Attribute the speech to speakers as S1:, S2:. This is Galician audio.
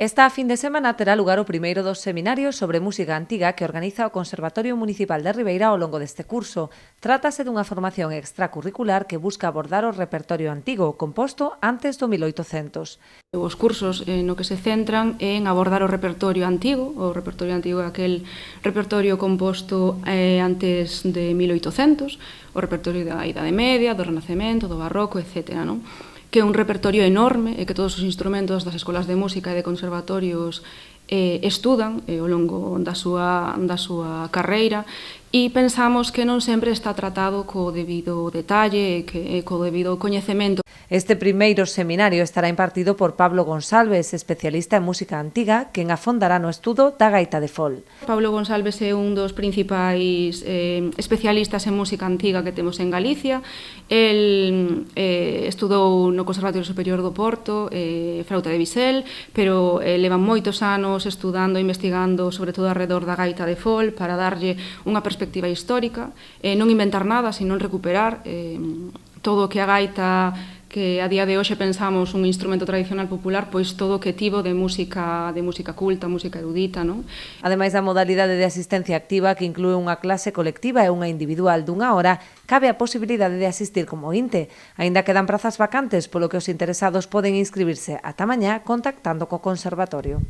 S1: Esta fin de semana terá lugar o primeiro dos seminarios sobre música antiga que organiza o Conservatorio Municipal de Ribeira ao longo deste curso. Trátase dunha formación extracurricular que busca abordar o repertorio antigo, composto antes do 1800.
S2: Os cursos no que se centran en abordar o repertorio antigo é aquel repertorio composto antes de 1800, o repertorio da Idade Media, do Renacemento, do Barroco, etc., non? Que é un repertorio enorme e que todos os instrumentos das escolas de música e de conservatorios estudan ao longo da súa carreira e pensamos que non sempre está tratado co debido detalle e co debido coñecemento.
S1: Este primeiro seminario estará impartido por Pablo Gonsalves, especialista en música antiga, quen afondará no estudo da gaita de fol.
S2: Pablo Gonsalves é un dos principais especialistas en música antiga que temos en Galicia. El estudou no Conservatorio Superior do Porto, flauta de bisel, pero leva moitos anos estudando e investigando sobre todo alrededor da gaita de fol para darlle unha perspectiva histórica, non inventar nada, sino recuperar todo o que a gaita, que a día de hoxe pensamos un instrumento tradicional popular, pois todo o que tivo de música culta, música erudita, non?
S1: Ademais da modalidade de asistencia activa, que inclúe unha clase colectiva e unha individual dunha hora, cabe a posibilidade de asistir como ointe. Aínda quedan prazas vacantes, polo que os interesados poden inscribirse ata mañá contactando co Conservatorio.